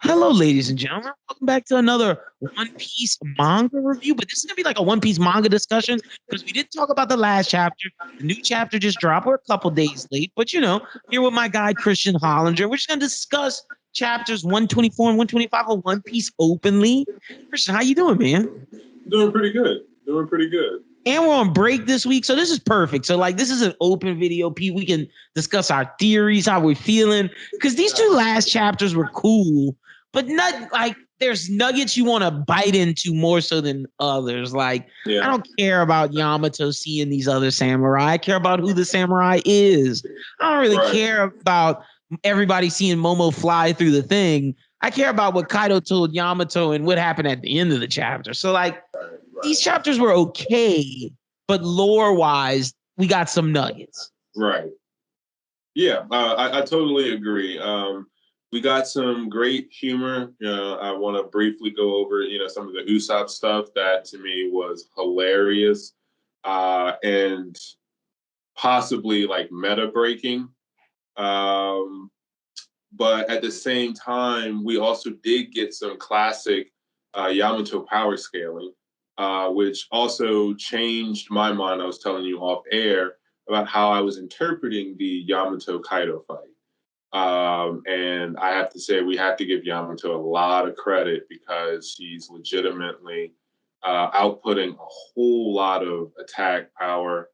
Hello, ladies and gentlemen. Welcome back to another One Piece manga review. But this is gonna be like a One Piece manga discussion because we didn't talk about the last chapter. The new chapter just dropped. We're a couple days late, but here with my guy Christian Hollinger, we're just gonna discuss chapters 124 and 125 of One Piece openly. Christian, how you doing, man? Doing pretty good. Doing pretty good. And we're on break this week, so this is perfect. So, like, this is an open video, Pete. We can discuss our theories, how we're feeling, because these two last chapters were cool, but not like there's nuggets you want to bite into more so than others. Like, I don't care about Yamato seeing these other samurai. I care about who the samurai is. I don't really care about everybody seeing Momo fly through the thing. I care about what Kaido told Yamato and what happened at the end of the chapter. So, like, these chapters were okay, but lore-wise, we got some nuggets. Right. Yeah, I totally agree. We got some great humor. I want to briefly go over, some of the Usopp stuff that to me was hilarious and possibly like meta breaking. But at the same time, we also did get some classic Yamato power scaling. Which also changed my mind. I was telling you off air about how I was interpreting the Yamato Kaido fight. And I have to say, we have to give Yamato a lot of credit because he's legitimately outputting a whole lot of attack power,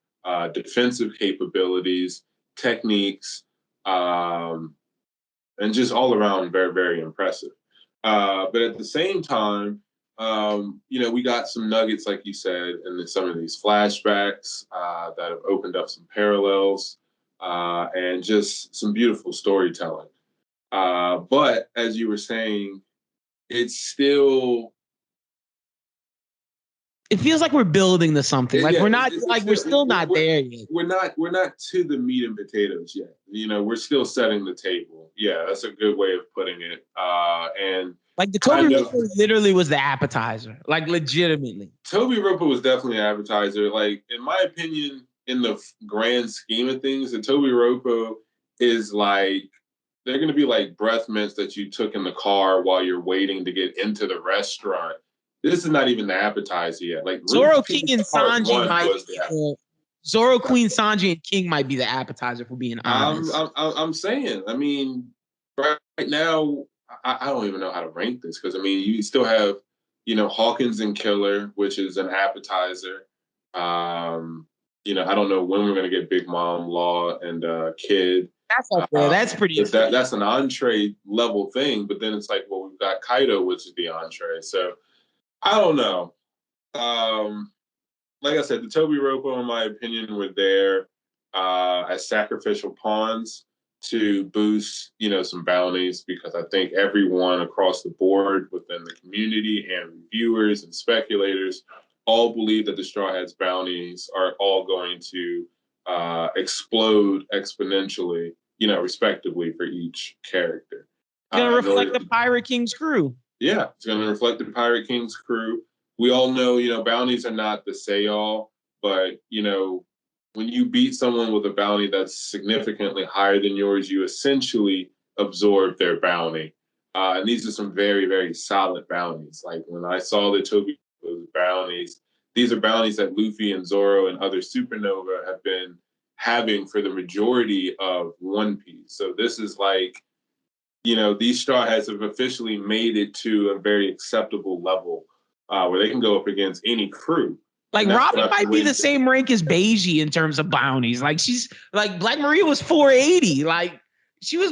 defensive capabilities, techniques, and just all around very, very impressive. But at the same time, we got some nuggets, like you said, and some of these flashbacks that have opened up some parallels and just some beautiful storytelling. But as you were saying, it's still. It feels like we're building to something. Like we're not, we're still not there yet. We're not to the meat and potatoes yet. We're still setting the table. Yeah, that's a good way of putting it. And like the Toby Roper literally was the appetizer, like legitimately. Toby Roper was definitely an appetizer. Like, in my opinion, in the grand scheme of things, the Toby Roper is like, they're going to be like breath mints that you took in the car while you're waiting to get into the restaurant. This is not even the appetizer yet. Like Zoro, King, and Sanji might be Zoro, Queen, Sanji, and King might be the appetizer, for being honest. I'm saying. I mean, right now, I don't even know how to rank this because, you still have, Hawkins and Killer, which is an appetizer. I don't know when we're going to get Big Mom, Law, and Kid. That's up there. That's pretty. That's an entree level thing. But then it's like, well, we've got Kaido, which is the entree. So I don't know. Like I said, the Toby Ropo, in my opinion, were there as sacrificial pawns to boost, some bounties, because I think everyone across the board within the community and reviewers and speculators all believe that the Straw Hats bounties are all going to explode exponentially, respectively for each character. It's going to reflect the Pirate King's crew. Yeah, it's going to reflect the Pirate King's crew. We all know, bounties are not the say-all, but, when you beat someone with a bounty that's significantly higher than yours, you essentially absorb their bounty. And these are some very, very solid bounties. Like, when I saw the Toby bounties, these are bounties that Luffy and Zoro and other Supernova have been having for the majority of One Piece. So this is like, these Straw Hats have officially made it to a very acceptable level where they can go up against any crew. Like, Robin might be the same rank as Beiji in terms of bounties. Like, she's like, Black Maria was 480. Like,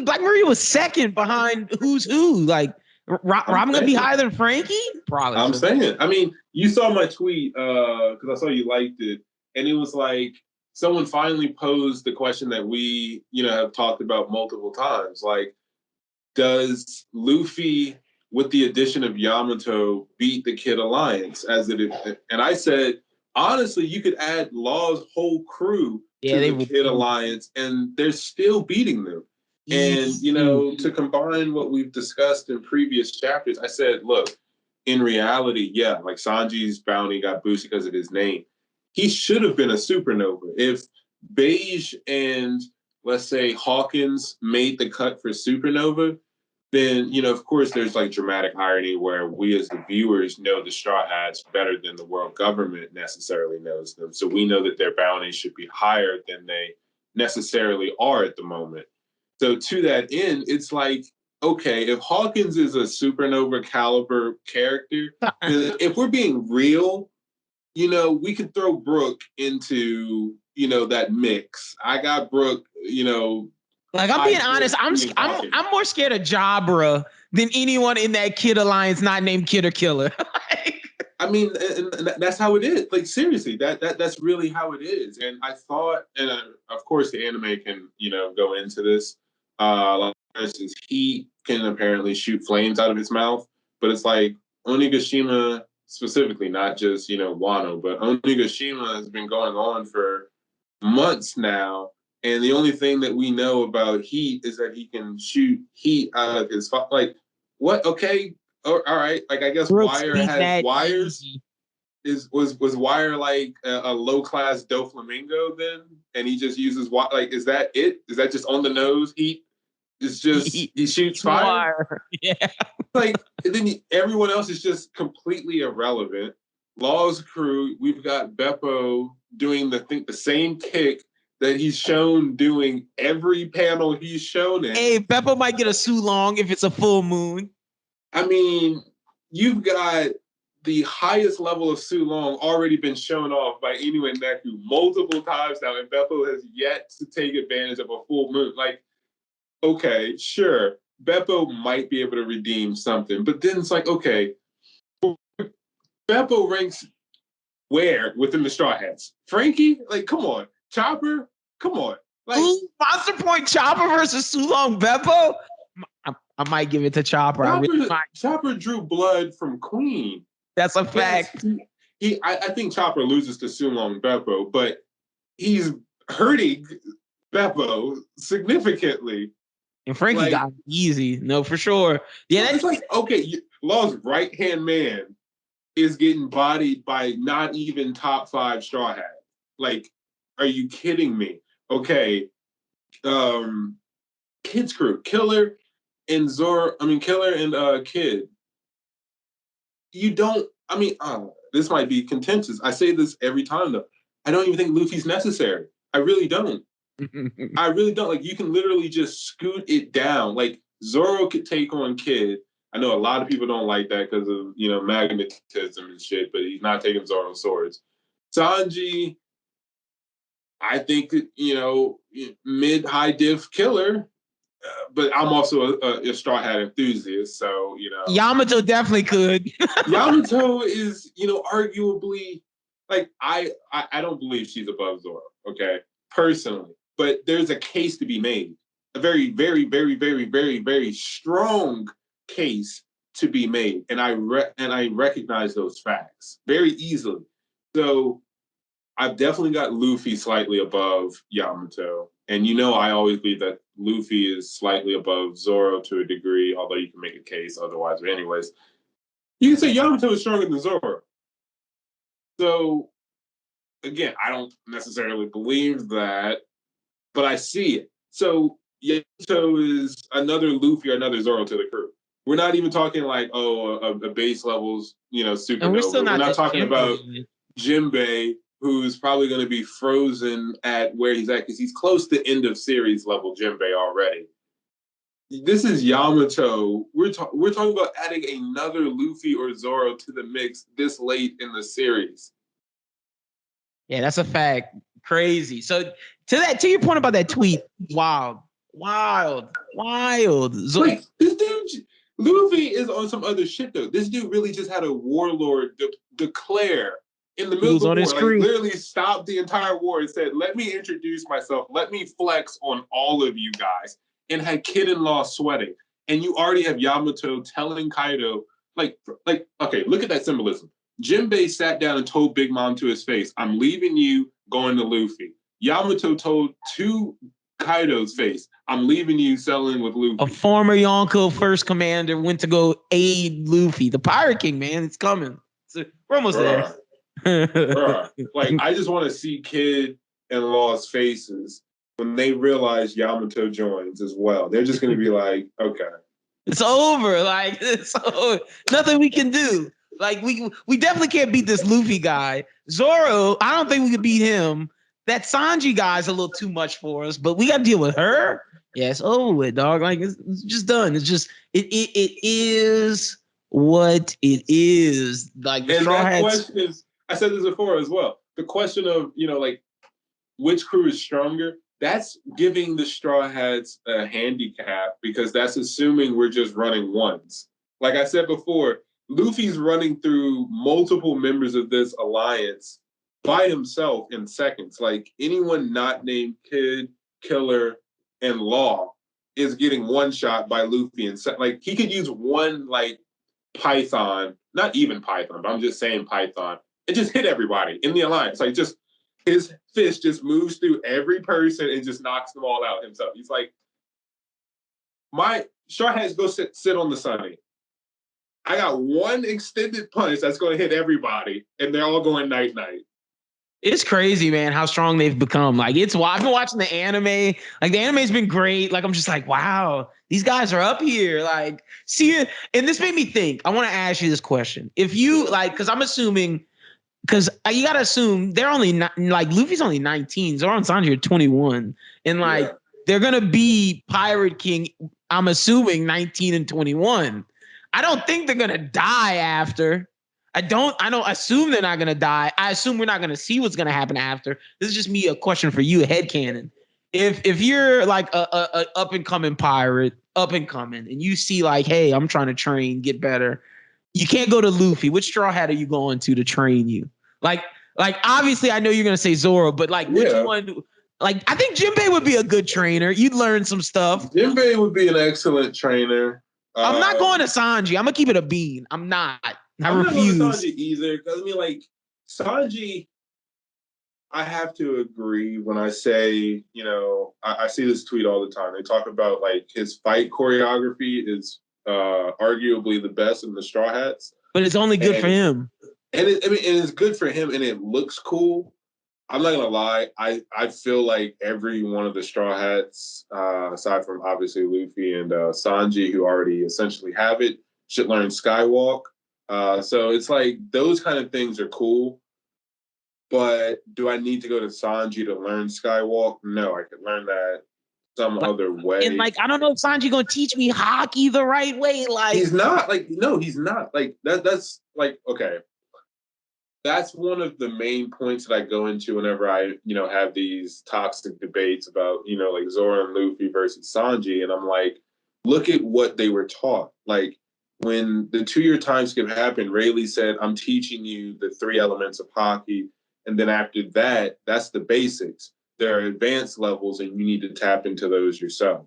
Black Maria was second behind Who's Who. Like, Robin gonna be higher than Frankie? Probably. I'm saying. You saw my tweet because I saw you liked it, and it was like someone finally posed the question that we, have talked about multiple times. Like, does Luffy, with the addition of Yamato, beat the Kid Alliance as it is? And I said, honestly, you could add Law's whole crew to the Kid Alliance, and they're still beating them. And, to combine what we've discussed in previous chapters, I said, look, in reality, like Sanji's bounty got boosted because of his name. He should have been a supernova. If Beige and, let's say, Hawkins made the cut for Supernova, then, of course, there's like dramatic irony where we as the viewers know the Straw Hats better than the world government necessarily knows them. So we know that their bounties should be higher than they necessarily are at the moment. So to that end, it's like, okay, if Hawkins is a Supernova caliber character, then if we're being real, we could throw Brooke into, that mix. I got Brooke, like, I'm being honest, I'm more scared of Jabra than anyone in that Kid Alliance not named Kid or Killer. I mean, and that's how it is. Like, seriously, that's really how it is. And I thought, and of course, the anime can, go into this. Like, for instance, he can apparently shoot flames out of his mouth, but it's like Onigashima specifically, not just, Wano, but Onigashima has been going on for months now. And the only thing that we know about heat is that he can shoot heat out of his like, what? Okay, all right. Like, I guess Brooks Wire has wires. Easy. Was Wire like a low class Doflamingo then? And he just uses like, is that it? Is that just on the nose heat? It's just he shoots fire. Yeah. Like, and then everyone else is just completely irrelevant. Law's crew, we've got Beppo doing the same kick that he's shown doing every panel he's shown in. Hey, Beppo might get a Sulong if it's a full moon. I mean, you've got the highest level of Sulong already been shown off by Inu and Neku multiple times now, and Beppo has yet to take advantage of a full moon. Like, okay, sure, Beppo might be able to redeem something, but then it's like, okay, Beppo ranks where within the Straw Hats? Frankie? Like, come on. Chopper? Come on. Like, Monster Point Chopper versus Sulong Beppo? I might give it to Chopper. Chopper drew blood from Queen. That's a fact. I think Chopper loses to Sulong Beppo, but he's hurting Beppo significantly. And Frankie got easy. No, for sure. Yeah, it's like, okay, Law's right-hand man is getting bodied by not even top 5 Straw Hat. Like, are you kidding me? Okay. Kid's crew, Killer and Kid. You don't, this might be contentious. I say this every time though. I don't even think Luffy's necessary. I really don't. I really don't. Like, you can literally just scoot it down. Like, Zoro could take on Kid. I know a lot of people don't like that because of, magnetism and shit, but he's not taking Zoro's swords. Sanji, I think, mid-high diff killer, but I'm also a Straw Hat enthusiast, so, Yamato definitely could. Yamato is, arguably, like, I don't believe she's above Zoro, okay, personally, but there's a case to be made. A very, very, very, very, very, very strong case to be made, and I recognize those facts very easily. So I've definitely got Luffy slightly above Yamato, and I always believe that Luffy is slightly above Zoro to a degree, although you can make a case otherwise. But anyways, you can say Yamato is stronger than Zoro. So again, I don't necessarily believe that, but I see it. So Yamato is another Luffy or another Zoro to the crew. We're not even talking like, a base levels, supernova. And we're not talking about Jinbei, who's probably going to be frozen at where he's at because he's close to end of series level Jinbei already. This is Yamato. We're talking about adding another Luffy or Zoro to the mix this late in the series. Yeah, that's a fact. Crazy. So to your point about that tweet, wild. Like, this dude, Luffy is on some other shit though. This dude really just had a warlord declare in the middle of the war, like, literally stopped the entire war and said, "Let me introduce myself. Let me flex on all of you guys," and had Kid-in-law sweating. And you already have Yamato telling Kaido, like, okay, look at that symbolism. Jinbei sat down and told Big Mom to his face, "I'm leaving you, going to Luffy." Yamato told to Kaido's face, "I'm leaving you, selling with Luffy." A former Yonko first commander went to go aid Luffy. The Pirate King, man, it's coming. We're almost there. Like, I just want to see Kid and Law's faces when they realize Yamato joins as well. They're just going to be like, okay. It's over. Like, it's over. Nothing we can do. Like, we definitely can't beat this Luffy guy. Zoro, I don't think we could beat him. That Sanji guy's a little too much for us, but we got to deal with her. Yeah, it's over with, dog. Like, it's just done. It's just, it is what it is. Like, the And Straw that Hats. question is, I said this before as well. The question of, like, which crew is stronger? That's giving the Straw Hats a handicap because that's assuming we're just running ones. Like I said before, Luffy's running through multiple members of this alliance by himself in seconds. Like anyone not named Kid, Killer, and Law is getting one shot by Luffy. And like he could use one like Python, not even Python, but I'm just saying Python, and just hit everybody in the alliance. Like just his fist just moves through every person and just knocks them all out himself. He's like, my Straw Hats go sit on the sunny. I got one extended punch that's going to hit everybody, and they're all going night night. It's crazy, man, how strong they've become. Like I've been watching the anime. Like the anime's been great. Like I'm just like, wow, these guys are up here. Like, see it, and this made me think. I want to ask you this question: if you like, because I'm assuming, because you gotta assume they're only like Luffy's only 19, Zoro and Sanji are 21, and like they're gonna be Pirate King. I'm assuming 19 and 21. I don't think they're gonna die after. I don't assume they're not gonna die. I assume we're not gonna see what's gonna happen after. This is just me a question for you, a headcanon. If you're like a up and coming pirate, up and coming, and you see like, hey, I'm trying to train, get better. You can't go to Luffy. Which Straw Hat are you going to train you? Like obviously I know you're gonna say Zoro, but like which one? Like I think Jinbei would be a good trainer. You'd learn some stuff. Jinbei would be an excellent trainer. I'm not going to Sanji. I'm gonna keep it a bean. I'm not. I refuse. Not going to Sanji either. Because I mean, like Sanji, I have to agree when I say, I see this tweet all the time. They talk about like his fight choreography is arguably the best in the Straw Hats. But it's only good for him. And it's good for him, and it looks cool. I'm not gonna lie. I feel like every one of the Straw Hats, aside from obviously Luffy and Sanji, who already essentially have it, should learn Skywalk. So it's like those kind of things are cool. But do I need to go to Sanji to learn Skywalk? No, I could learn that some other way. And like I don't know if Sanji gonna teach me hockey the right way. Like he's not. Like no, he's not. Like that's like okay. That's one of the main points that I go into whenever I, have these toxic debates about, like Zoro and Luffy versus Sanji. And I'm like, look at what they were taught. Like when the 2-year time skip happened, Rayleigh said, I'm teaching you the 3 elements of hockey. And then after that, that's the basics. There are advanced levels and you need to tap into those yourself.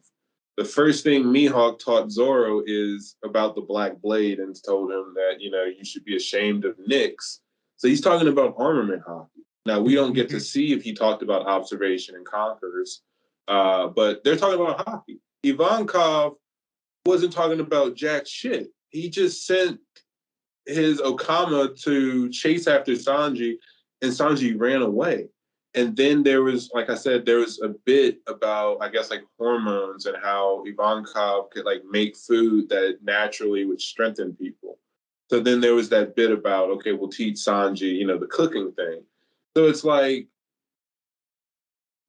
The first thing Mihawk taught Zoro is about the Black Blade and told him that, you should be ashamed of Nyx. So he's talking about armament hockey. Now, we don't get to see if he talked about observation and conquerors, but they're talking about hockey. Ivankov wasn't talking about jack shit. He just sent his Okama to chase after Sanji, and Sanji ran away. And then there was, like I said, there was a bit about, I guess, like hormones and how Ivankov could like make food that naturally would strengthen people. So then there was that bit about, okay, we'll teach Sanji, the cooking thing. So it's like,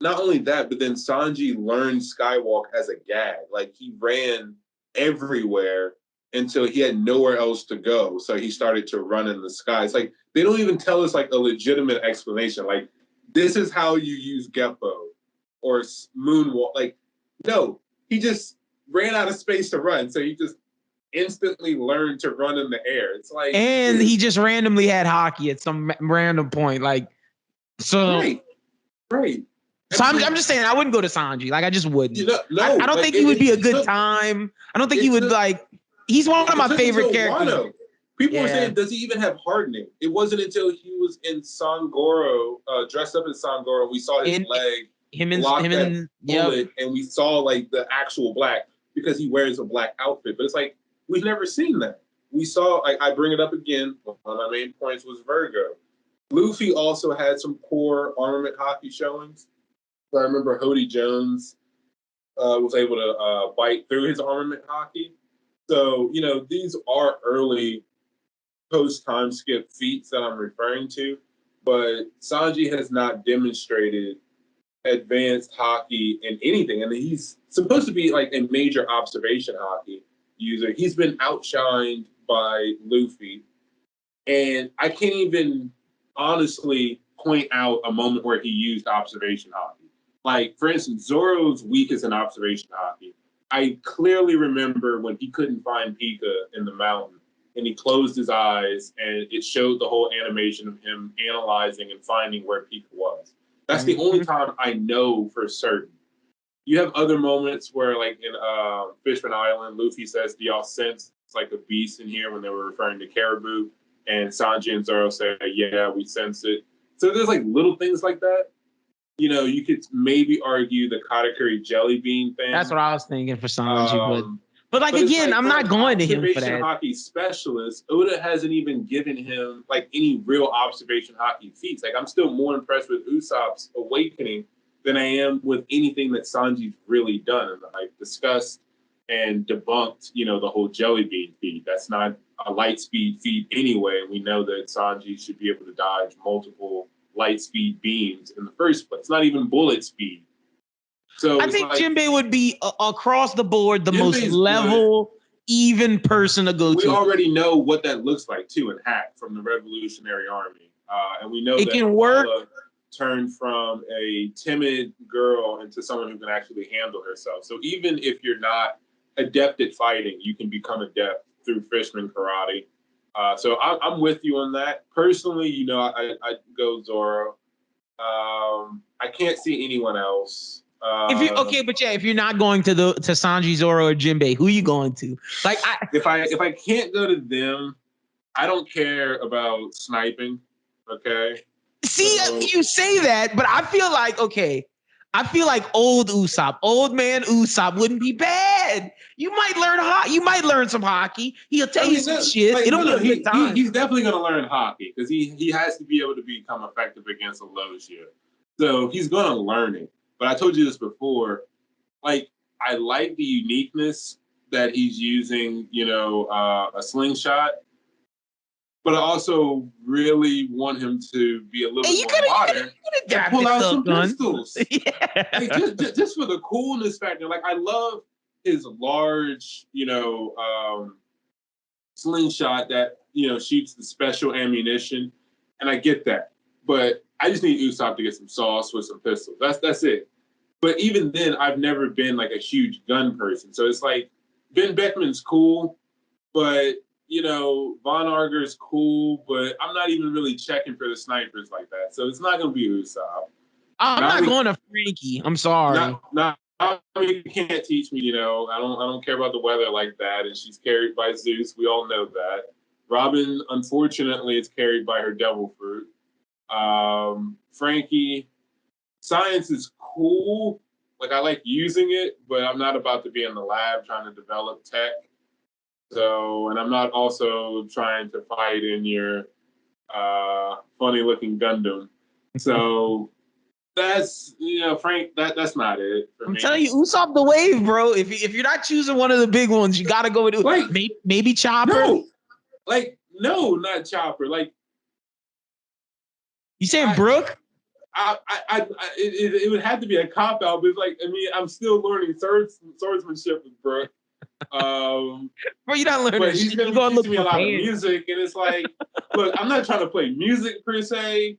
not only that, but then Sanji learned Skywalk as a gag. Like he ran everywhere until he had nowhere else to go. So he started to run in the sky. It's like, they don't even tell us like a legitimate explanation. Like, this is how you use Geppo or Moonwalk. Like, no, he just ran out of space to run. So he just instantly learned to run in the air. It's like, and he just randomly had hockey at some random point. Like, so right. So I'm just saying I wouldn't go to Sanji. Like I just wouldn't. No, I don't think he would be a good time. I don't think he would like. He's one of my favorite characters. People were saying, does he even have hardening? It wasn't until he was in Sangoro, dressed up as Sangoro, we saw his leg block that bullet, and we saw like the actual black because he wears a black outfit. But it's like we've never seen that. We saw. I bring it up again. One of my main points was Virgo. Luffy also had some poor armament hockey showings. So I remember Hody Jones was able to bite through his armament hockey. So, these are early post time skip feats that I'm referring to, but Sanji has not demonstrated advanced hockey in anything. And he's supposed to be like a major observation hockey user. He's been outshined by Luffy. And I can't even honestly point out a moment where he used observation hockey. Like, for instance, Zoro's weakest in observation hockey. I clearly remember when he couldn't find Pika in the mountain and he closed his eyes and it showed the whole animation of him analyzing and finding where Pika was. That's the only time I know for certain. You have other moments where, like in Fishman Island, Luffy says, "Do y'all sense it's like a beast in here?" when they were referring to Caribou. And Sanji and Zoro say, "Yeah, we sense it." So there's like little things like that. You could maybe argue the Katakuri jelly bean thing. That's what I was thinking for Sanji, but again, like, I'm not going to him for that. Observation hockey specialist, Oda hasn't even given him like any real observation hockey feats. Like, I'm still more impressed with Usopp's awakening than I am with anything that Sanji's really done. And I've discussed and debunked, the whole jelly bean feat. That's not a light speed feat anyway. We know that Sanji should be able to dodge multiple light speed beams in the first place. Not even bullet speed. So I think Jinbei would be across the board the most level, even person to go to. We already know what that looks like too in Hack from the Revolutionary Army, and we know it can work. Turned from a timid girl into someone who can actually handle herself. So even if you're not adept at fighting, you can become adept through Fishman karate. So I'm with you on that. Personally, I go Zoro. I can't see anyone else. If you're not going to Sanji, Zoro, or Jinbei, who are you going to? Like, if I can't go to them, I don't care about sniping. Okay. See, you say that, but I feel like old Usopp, old man Usopp wouldn't be bad. You might learn some hockey. He'll tell you some shit. Like, he's definitely going to learn hockey because he has to be able to become effective against a Logia. So he's going to learn it. But I told you this before. Like, I like the uniqueness that he's using, a slingshot. But I also really want him to be a little more modern and pull out some pistols. Yeah. Like, just for the coolness factor. Like, I love his large, slingshot that, shoots the special ammunition. And I get that. But I just need Usopp to get some sauce with some pistols. That's it. But even then, I've never been like a huge gun person. So it's like, Ben Beckman's cool, but Von Arger's cool, but I'm not even really checking for the snipers like that. So it's not going to be Usopp. I'm not going to Frankie. I'm sorry. I mean, you can't teach me. I don't care about the weather like that. And she's carried by Zeus. We all know that. Robin, unfortunately, is carried by her devil fruit. Frankie, science is cool. Like, I like using it, but I'm not about to be in the lab trying to develop tech. So, and I'm not also trying to fight in your funny-looking Gundam. So that's Frank. That's not it. I'm telling you, Usopp the wave, bro. If you're not choosing one of the big ones, you got to go with maybe Chopper. No, not Chopper. Like, you saying Brooke? It would have to be a cop out, but I'm still learning swordsmanship with Brooke. Bro, you're not learning. But he's going to teach me a lot of music, and it's like, look, I'm not trying to play music per se.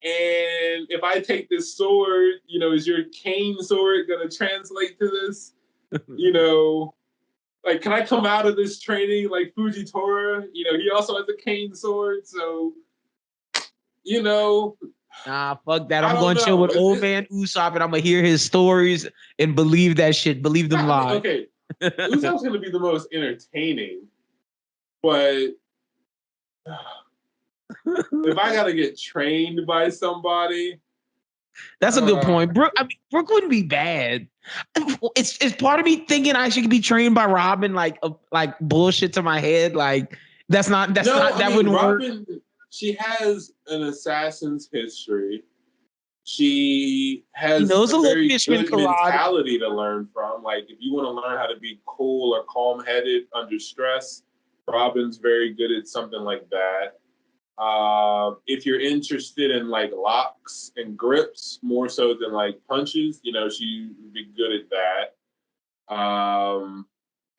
And if I take this sword, is your cane sword going to translate to this? Like, can I come out of this training like Fujitora? He also has a cane sword, so Nah, fuck that. I'm going to chill with old man Usopp, and I'm gonna hear his stories and believe that shit. Believe them live. Okay. Usopp's going to be the most entertaining, but if I got to get trained by somebody, that's a good point. Brooke wouldn't be bad. It's part of me thinking I should be trained by Robin, like bullshit to my head. Like that wouldn't Robin, work. she has an assassin's history. She He has knows a a little very fishman good karate. mentality to learn from. Like, if you want to learn how to be cool or calm-headed under stress, Robin's very good at something like that. If you're interested in like locks and grips more so than like punches, she would be good at that.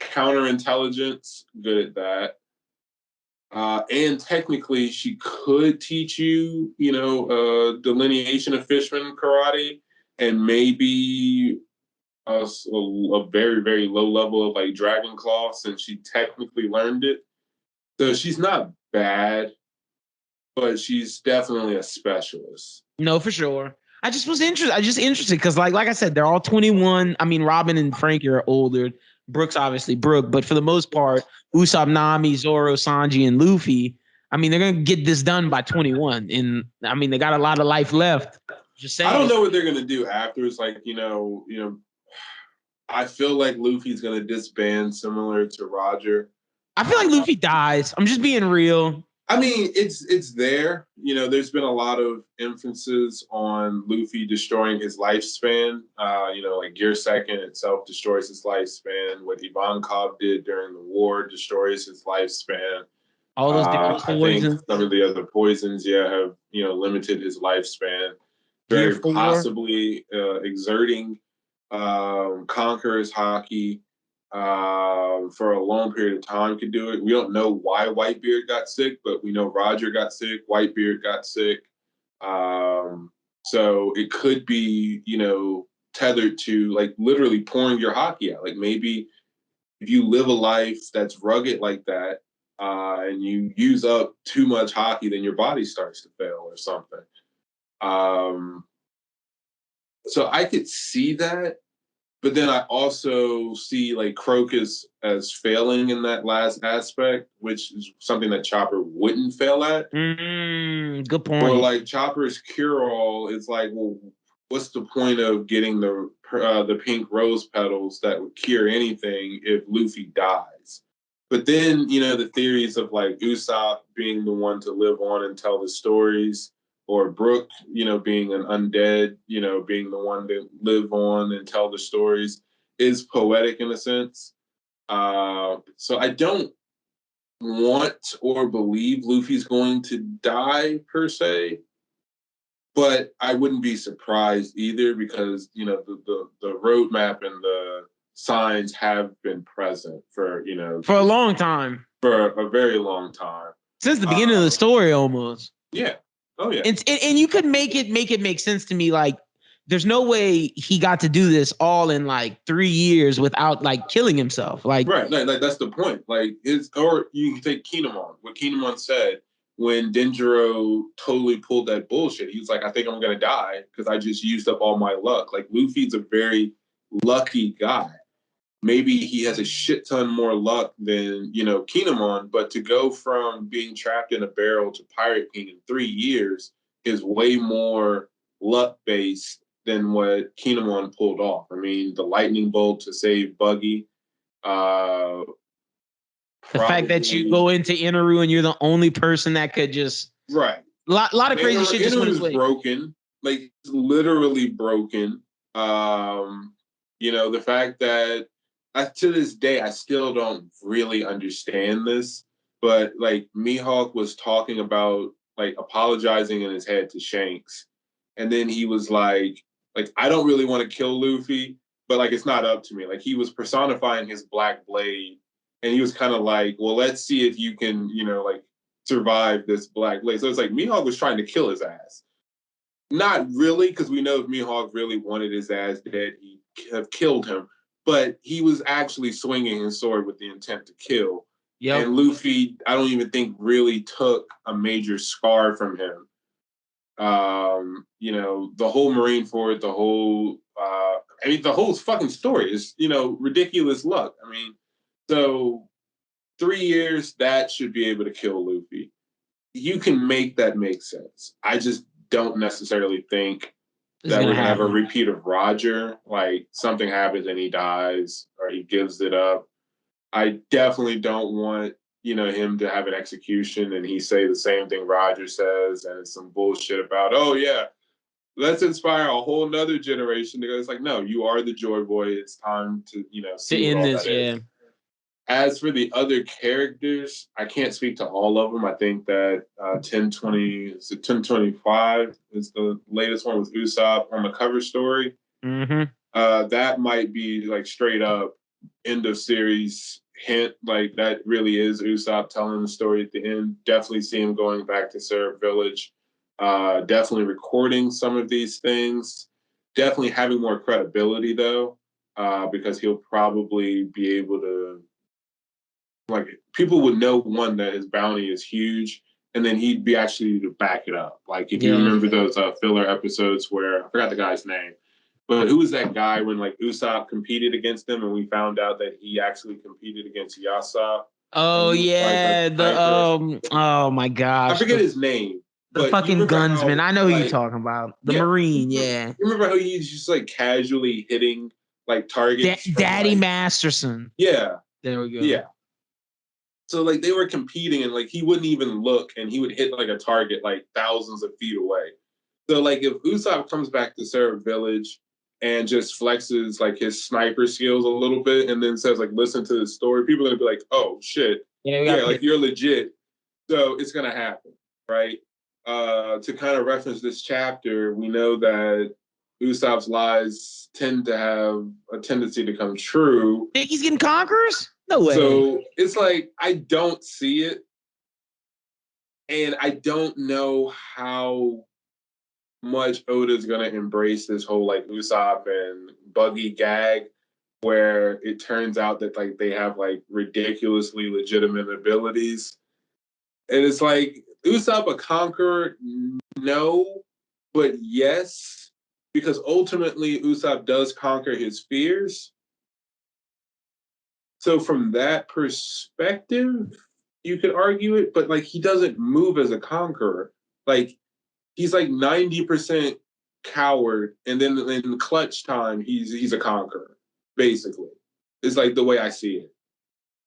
Counterintelligence, good at that. And technically, she could teach you, delineation of fishman karate and maybe a very, very low level of like dragon claw since she technically learned it. So she's not bad, but she's definitely a specialist. No, for sure. I just was interested. I just interested because, like I said, they're all 21. I mean, Robin and Frankie are older. Brooks, obviously, Brooke, but for the most part, Usopp, Nami, Zoro, Sanji, and Luffy. I mean, they're gonna get this done by 21, and I mean, they got a lot of life left. Just saying. I don't know what they're gonna do after. It's like I feel like Luffy's gonna disband, similar to Roger. I feel like Luffy dies. I'm just being real. I mean, it's there. There's been a lot of emphasis on Luffy destroying his lifespan. Like Gear Second itself destroys his lifespan. What Ivankov did during the war destroys his lifespan. All those different I think poisons. some of the other poisons, have limited his lifespan. Gear Very 4. possibly exerting Conqueror's hockey for a long period of time could do it. We don't know why Whitebeard got sick, but we know Roger got sick, Whitebeard got sick. So it could be, tethered to like literally pouring your hockey out. Like maybe if you live a life that's rugged like that, and you use up too much hockey, then your body starts to fail or something. So I could see that. But then I also see like Crocus as failing in that last aspect, which is something that Chopper wouldn't fail at. Good point. Or like Chopper's cure-all is like, well, what's the point of getting the pink rose petals that would cure anything if Luffy dies? But then, the theories of like Usopp being the one to live on and tell the stories, or Brooke, being an undead, being the one to live on and tell the stories is poetic in a sense. So I don't want or believe Luffy's going to die per se, but I wouldn't be surprised either because, the roadmap and the signs have been present for a long time. For a very long time. Since the beginning of the story almost. Yeah. Oh yeah. And you could make it make sense to me. Like, there's no way he got to do this all in like 3 years without like killing himself. Like, right, like that's the point. Like, or you can take Kinemon. What Kinemon said when Denjiro totally pulled that bullshit. He was like, "I think I'm gonna die because I just used up all my luck." Like, Luffy's a very lucky guy. Maybe he has a shit ton more luck than Kinemon, but to go from being trapped in a barrel to Pirate King in 3 years is way more luck based than what Kinemon pulled off. I mean, the lightning bolt to save Buggy. The fact that you go into Inaru and you're the only person that could just right. Lot of crazy shit just went away. Broken, like literally broken. The fact that to this day I still don't really understand this, but like Mihawk was talking about like apologizing in his head to Shanks, and then he was like I don't really want to kill Luffy, but like it's not up to me. Like he was personifying his black blade, and he was kind of like, well, let's see if you can, survive this black blade. So it's like Mihawk was trying to kill his ass. Not really, because we know if Mihawk really wanted his ass dead, he'd have killed him. But he was actually swinging his sword with the intent to kill. Yep. And Luffy, I don't even think really took a major scar from him. The whole Marineford, the whole fucking story is, ridiculous luck. I mean, so 3 years, that should be able to kill Luffy. You can make that make sense. I just don't necessarily think that we're going to have a repeat of Roger. Like, something happens and he dies or he gives it up. I definitely don't want, him to have an execution and he say the same thing Roger says, and it's some bullshit about, oh yeah, let's inspire a whole nother generation. It's like, no, you are the Joy Boy. It's time to, see To what end all this, that is. As for the other characters, I can't speak to all of them. I think that 1025 is the latest one with Usopp on the cover story. Mm-hmm. That might be like straight up end of series hint. Like that really is Usopp telling the story at the end. Definitely see him going back to Syrup Village. Definitely recording some of these things. Definitely having more credibility though, because he'll probably be able to, like, people would know one that his bounty is huge, and then he'd be actually to back it up. Like if you remember those filler episodes where I forgot the guy's name, but who was that guy when like Usopp competed against him, and we found out that he actually competed against Yasa? Oh yeah, like oh my gosh, I forget his name. The but fucking gunsman. I know who you're talking about. The Marine, You remember how he's just like casually hitting like targets? Daddy Masterson. Yeah. There we go. Yeah. So like they were competing and like he wouldn't even look and he would hit like a target like thousands of feet away. So like if Usopp comes back to Syrup Village and just flexes like his sniper skills a little bit and then says like listen to the story, people are gonna be like, oh shit. Yeah, like you're legit. So it's gonna happen, right? To kind of reference this chapter, we know that Usopp's lies tend to have a tendency to come true. Think he's getting conquerors? No way. So it's like, I don't see it. And I don't know how much Oda's going to embrace this whole like Usopp and Buggy gag where it turns out that like they have like ridiculously legitimate abilities. And it's like, Usopp a conqueror? No, but yes, because ultimately Usopp does conquer his fears. So from that perspective, you could argue it, but like he doesn't move as a conqueror. Like he's like 90% coward, and then in clutch time, he's a conqueror, basically. It's like the way I see it.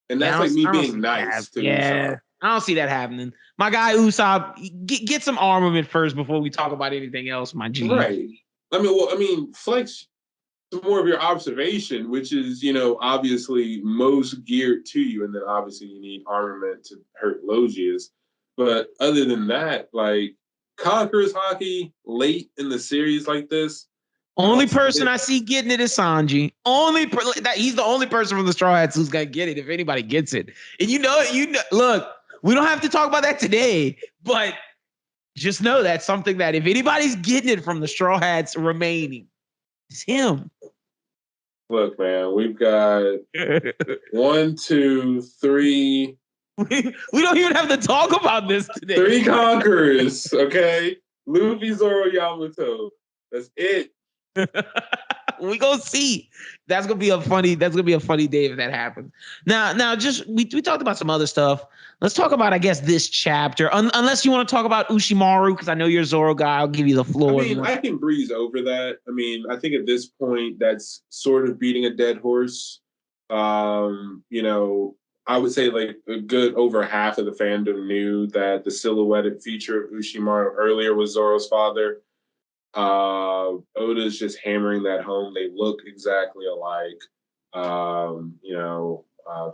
And that's like me being nice to Usopp. I don't see that happening. My guy Usopp, get some armament first before we talk about anything else, my G. Right. I mean, flex some more of your observation, which is, obviously most geared to you, and then obviously you need armament to hurt Logias. But other than that, like Conquerors hockey late in the series like this. Only person I see getting it is Sanji. He's the only person from the Straw Hats who's gonna get it if anybody gets it. And you know, look, we don't have to talk about that today, but just know that's something that if anybody's getting it from the Straw Hats remaining, it's him. Look, man, we've got 1, 2, 3. We don't even have to talk about this today. 3 conquerors, okay? Luffy, Zoro, Yamato. That's it. We gonna see. That's gonna be a funny day if that happens. Now, just we talked about some other stuff. Let's talk about, I guess, this chapter. Unless you want to talk about Ushimaru, because I know you're a Zoro guy. I'll give you the floor. I mean, I can breeze over that. I mean, I think at this point that's sort of beating a dead horse. I would say like a good over half of the fandom knew that the silhouetted feature of Ushimaru earlier was Zoro's father. Oda's just hammering that home. They look exactly alike.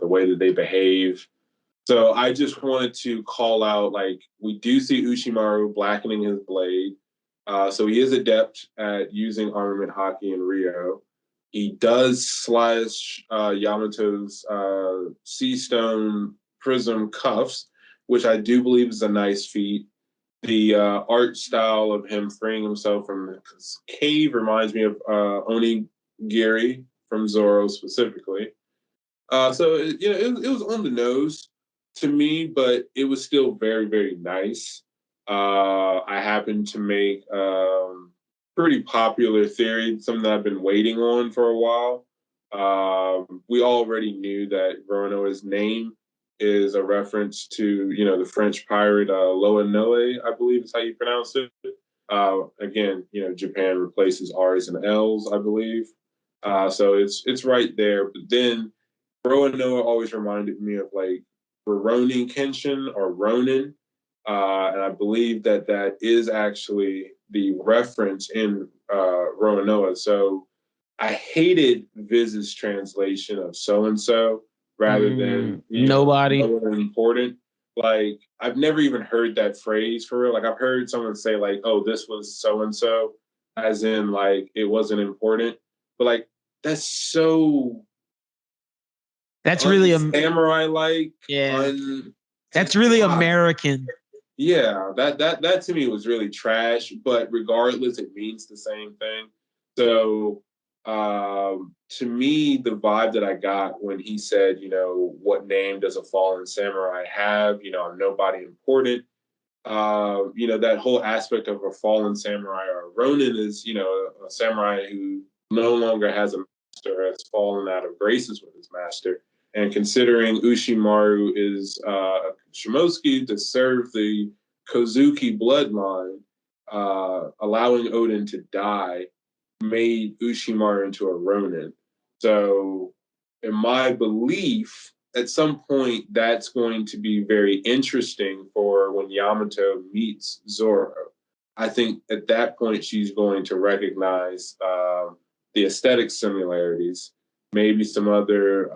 The way that they behave. So I just wanted to call out, like, we do see Ushimaru blackening his blade. So he is adept at using armament hockey in Rio. He does slash Yamato's Sea Stone Prism cuffs, which I do believe is a nice feat. The art style of him freeing himself from the cave reminds me of Onigiri from Zoro specifically. So it was on the nose to me, but it was still very, very nice. I happened to make pretty popular theory, something that I've been waiting on for a while. We already knew that Roronoa's name is a reference to, the French pirate Loa Noe, I believe is how you pronounce it. Again, Japan replaces R's and L's, I believe. So it's right there. But then Roronoa always reminded me of like Ronin Kenshin or Ronin. And I believe that that is actually the reference in Roanoa. So I hated Viz's translation of so and so rather than Nobody. no one important. Like I've never even heard that phrase for real. Like I've heard someone say like, "Oh, this was so and so," as in like it wasn't important. But like that's so That's really samurai like. yeah. That's really American. Yeah, that to me was really trash. But regardless, it means the same thing. So to me, the vibe that I got when he said, what name does a fallen samurai have? I'm nobody important. That whole aspect of a fallen samurai or a ronin is, a samurai who no longer has a master, has fallen out of graces with his master. And considering Ushimaru is Shimosuke to serve the Kozuki bloodline, allowing Odin to die made Ushimaru into a ronin. So, in my belief, at some point, that's going to be very interesting for when Yamato meets Zoro. I think at that point, she's going to recognize the aesthetic similarities, maybe some other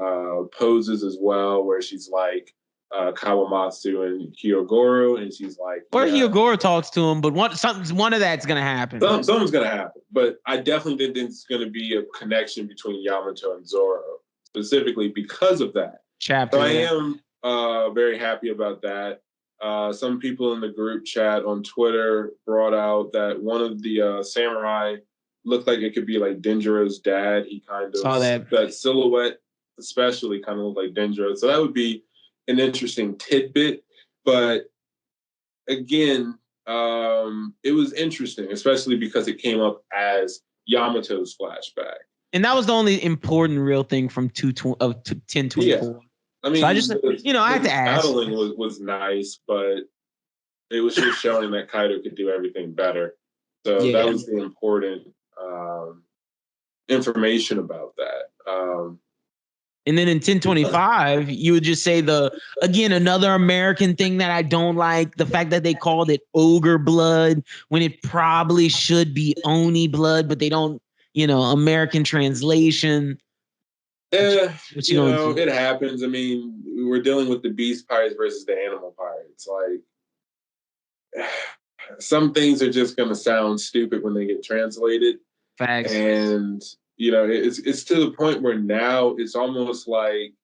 poses as well, where she's like Kawamatsu and Hyogoro, and she's like, or Hyogoro talks to him, but one of that's gonna happen. Something's gonna happen, but I definitely think it's gonna be a connection between Yamato and Zoro, specifically because of that. Chapter. So I am very happy about that. Some people in the group chat on Twitter brought out that one of the samurai looked like it could be like Denjiro's dad. He kind of saw that silhouette, especially kind of looked like Denjiro. So that would be an interesting tidbit. But again, it was interesting, especially because it came up as Yamato's flashback. And that was the only important real thing from 1024. Yeah. I mean, so I just, I had to ask. Battling was nice, but it was just showing that Kaido could do everything better. So that was the important information about that. And then in 1025, you would just say another American thing that I don't like, the fact that they called it ogre blood when it probably should be Oni blood, but they don't, American translation. It happens. I mean, we're dealing with the beast pirates versus the animal pirates. Like, some things are just going to sound stupid when they get translated. Facts. And, it's to the point where now it's almost like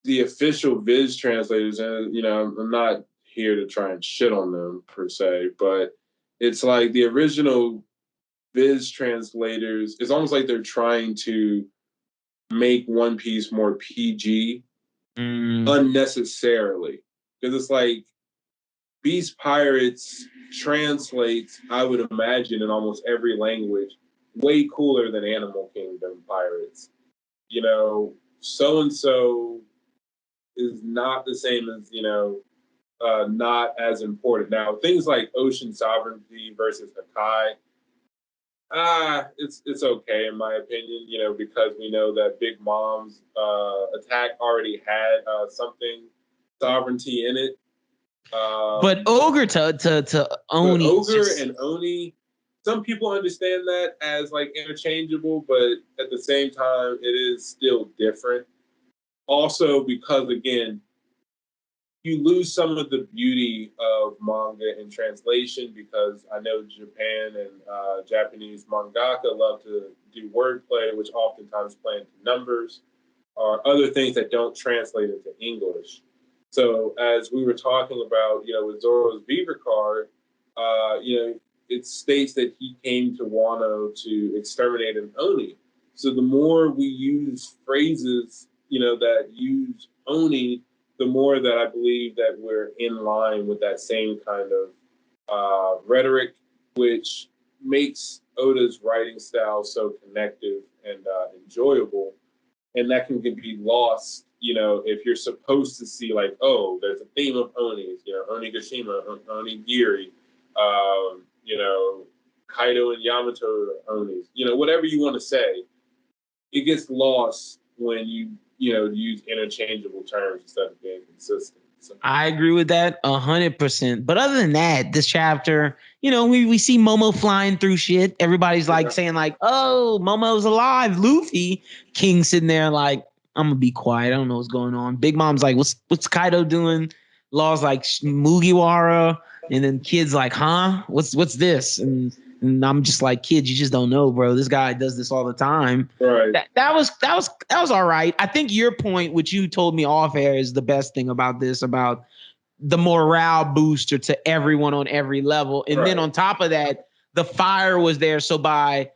the official Viz translators, and, I'm not here to try and shit on them per se, but it's like the original Viz translators, it's almost like they're trying to make One Piece more PG unnecessarily. Because it's like Beast Pirates translates, I would imagine, in almost every language, way cooler than Animal Kingdom Pirates. So and so is not the same as, not as important. Now, things like Ocean Sovereignty versus Hakai, it's okay in my opinion, because we know that Big Mom's attack already had something sovereignty in it. But Ogre to Oni. But Ogre and Oni, some people understand that as like interchangeable, but at the same time, it is still different. Also, because again, you lose some of the beauty of manga in translation because I know Japan and Japanese mangaka love to do wordplay, which oftentimes play into numbers or other things that don't translate into English. So as we were talking about, with Zoro's Beaver card, it states that he came to Wano to exterminate an Oni. So the more we use phrases, that use Oni, the more that I believe that we're in line with that same kind of rhetoric, which makes Oda's writing style so connective and enjoyable. And that can be lost, if you're supposed to see like, oh, there's a theme of Onis, Onigashima, Onigiri, Kaido and Yamato Onis, whatever you want to say, it gets lost when you use interchangeable terms instead of being consistent. So. I agree with that 100%. But other than that, this chapter, we see Momo flying through shit. Everybody's like saying like, "Oh, Momo's alive." Luffy, King sitting there like, "I'm gonna be quiet. I don't know what's going on." Big Mom's like, "What's Kaido doing?" Law's like, "Mugiwara," and then Kid's like, "Huh? What's this?" And I'm just like, "Kid, you just don't know, bro. This guy does this all the time." Right. That was all right. I think your point, which you told me off air, is the best thing about this, about the morale booster to everyone on every level. And then on top of that, the fire was there. So by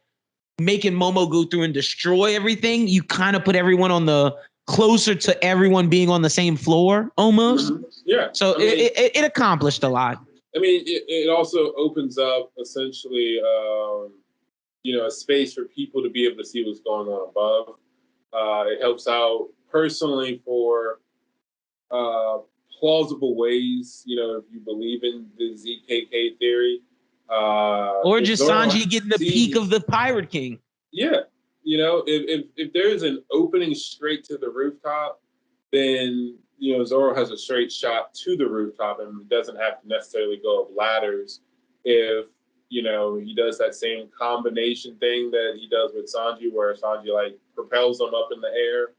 making Momo go through and destroy everything, you kind of put everyone on the closer to everyone being on the same floor almost. Mm-hmm. Yeah. So it accomplished a lot. I mean, it also opens up essentially, a space for people to be able to see what's going on above. It helps out personally for plausible ways, if you believe in the ZKK theory. Or just Sanji getting the peak of the Pirate King. Yeah. If there's an opening straight to the rooftop, then, Zoro has a straight shot to the rooftop and doesn't have to necessarily go up ladders if, he does that same combination thing that he does with Sanji, where Sanji, like, propels him up in the air.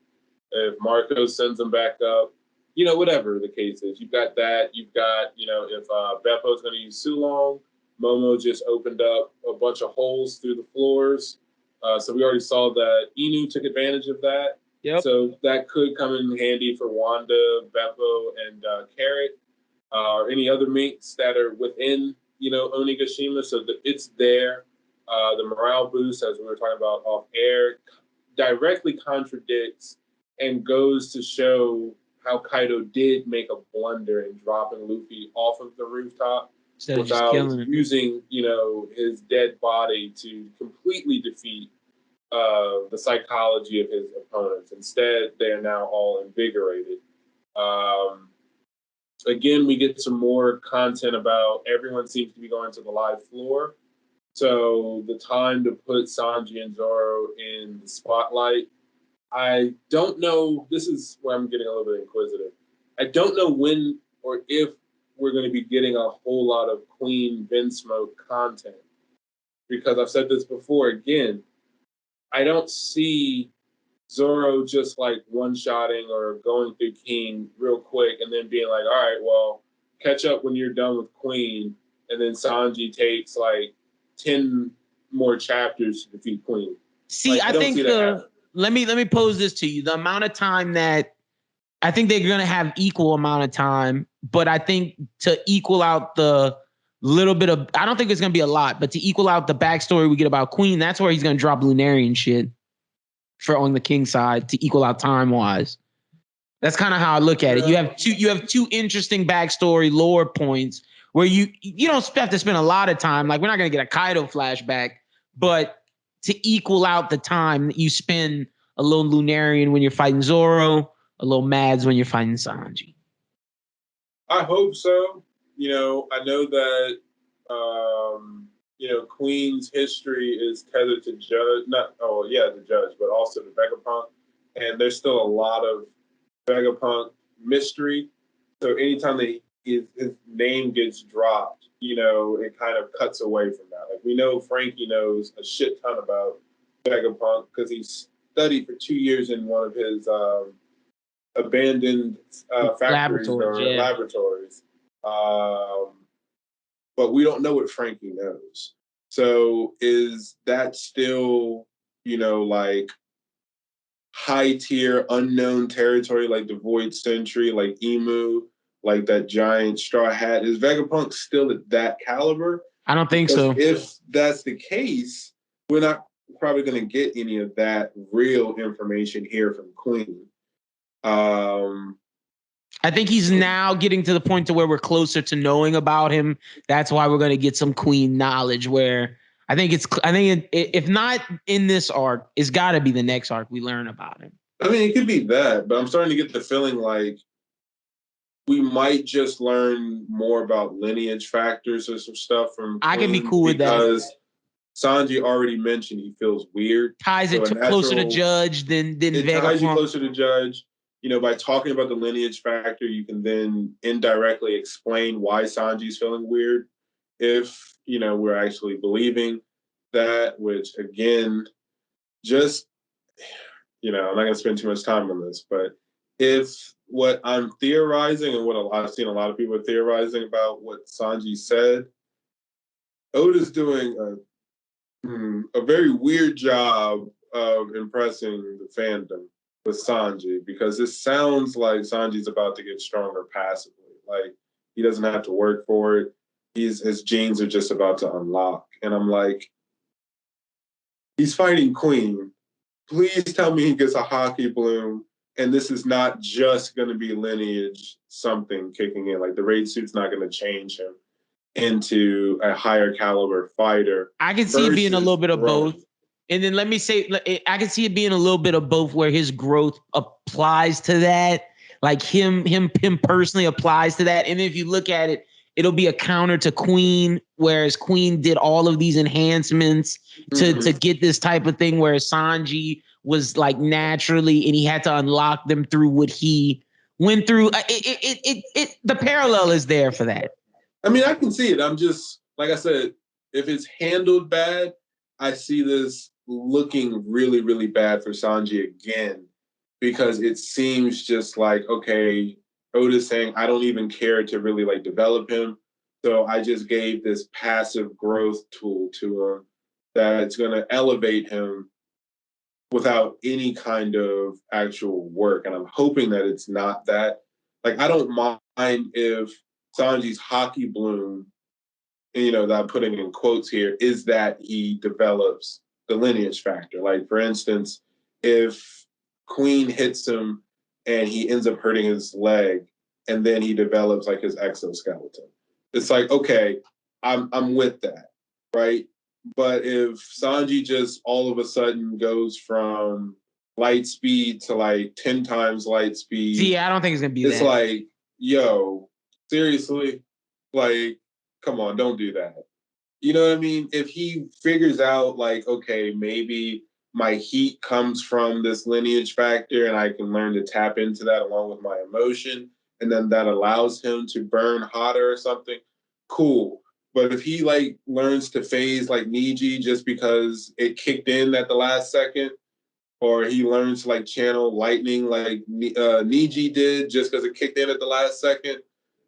If Marco sends him back up, whatever the case is. You've got that. You've got, if Beppo's going to use Sulong, Momo just opened up a bunch of holes through the floors. So we already saw that Inu took advantage of that. Yep. So that could come in handy for Wanda, Beppo, and Carrot, or any other mates that are within, Onigashima. So that it's there. The morale boost, as we were talking about off air, directly contradicts and goes to show how Kaido did make a blunder in dropping Luffy off of the rooftop without using, his dead body to completely defeat the psychology of his opponents. Instead, they are now all invigorated. Again, we get some more content about everyone seems to be going to the live floor. So the time to put Sanji and Zoro in the spotlight, I don't know. This is where I'm getting a little bit inquisitive. I don't know when or if we're going to be getting a whole lot of Queen Vinsmoke content. Because I've said this before, again, I don't see Zoro just like one-shotting or going through King real quick and then being like, all right, well, catch up when you're done with Queen. And then Sanji takes like 10 more chapters to defeat Queen. See, I think let me pose this to you. The amount of time that I think they're going to have equal amount of time, but I think to equal out the little bit of, I don't think it's going to be a lot, but to equal out the backstory we get about Queen, that's where he's going to drop Lunarian shit for on the King side to equal out time wise. That's kind of how I look at it. You have two interesting backstory lore points where you don't have to spend a lot of time. Like, we're not going to get a Kaido flashback, but to equal out the time that you spend a little Lunarian when you're fighting Zoro, a little Mads when you're fighting Sanji. I hope so. I know that, Queen's history is tethered to the Judge, but also to Vegapunk. And there's still a lot of Vegapunk mystery. So anytime that his name gets dropped, it kind of cuts away from that. Like, we know Frankie knows a shit ton about Vegapunk because he studied for 2 years in one of his abandoned factories or laboratories. But we don't know what Frankie knows. So is that still, like high tier unknown territory, like the Void Sentry, like Emu, like that giant straw hat? Is Vegapunk still at that caliber? I don't think so. If that's the case, we're not probably going to get any of that real information here from Queen. I think he's now getting to the point to where we're closer to knowing about him. That's why we're going to get some Queen knowledge. Where I think if not in this arc, it's got to be the next arc we learn about him. I mean, it could be that, but I'm starting to get the feeling like we might just learn more about lineage factors or some stuff from Queen. I can be cool with that. Because Sanji already mentioned he feels weird. Ties it So a to closer to natural Judge than it ties you Vegapunk. closer to Judge. You know, by talking about the lineage factor, you can then indirectly explain why Sanji's feeling weird. If, you know, we're actually believing that, which again, just, you know, I'm not going to spend too much time on this, but if what I'm theorizing and what I've seen a lot of people are theorizing about what Sanji said, Oda's doing a very weird job of impressing the fandom with Sanji because it sounds like Sanji's about to get stronger passively. Like he doesn't have to work for it. His genes are just about to unlock. And I'm like, he's fighting Queen. Please tell me he gets a hockey bloom. And this is not just going to be lineage something kicking in. Like the raid suit's not going to change him into a higher caliber fighter. I can see it being a little bit of both. And then let me say, I can see it being a little bit of both where his growth applies to that. Like him personally applies to that. And if you look at it, it'll be a counter to Queen, whereas Queen did all of these enhancements to get this type of thing, whereas Sanji was like naturally, and he had to unlock them through what he went through. The parallel is there for that. I mean, I can see it. I'm just, like I said, if it's handled bad, I see this looking really, really bad for Sanji again, because it seems just like, okay, Oda's saying, I don't even care to really like develop him. So I just gave this passive growth tool to him that's going to elevate him without any kind of actual work. And I'm hoping that it's not that. Like, I don't mind if Sanji's hockey bloom, you know, that I'm putting in quotes here, is that he develops the lineage factor. Like, for instance, if Queen hits him and he ends up hurting his leg, and then he develops like his exoskeleton. It's like, okay, I'm with that, right? But if Sanji just all of a sudden goes from light speed to like 10 times light speed. See, I don't think it's gonna be it's that. like, yo, seriously? Like, come on, don't do that. You know what I mean? If he figures out, like, okay, maybe my heat comes from this lineage factor and I can learn to tap into that along with my emotion, and then that allows him to burn hotter or something, cool. But if he, like, learns to phase like Niji just because it kicked in at the last second, or he learns to, like, channel lightning like Niji did just because it kicked in at the last second,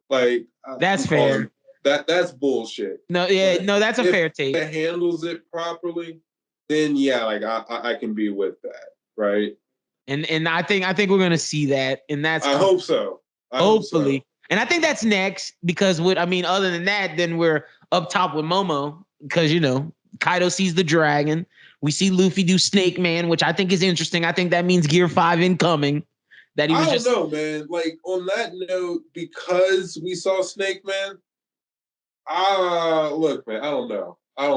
like, that's fair. That's bullshit. No, yeah, no, that's a fair take. If it handles it properly, then yeah, like I can be with that, right? And I think we're gonna see that, and that's I hope so. Hopefully. So. And I think that's next because other than that, then we're up top with Momo because, you know, Kaido sees the dragon. We see Luffy do Snake Man, which I think is interesting. I think that means Gear 5 incoming. That he was I don't know, man. Like, on that note, because we saw Snake Man, look, man, I don't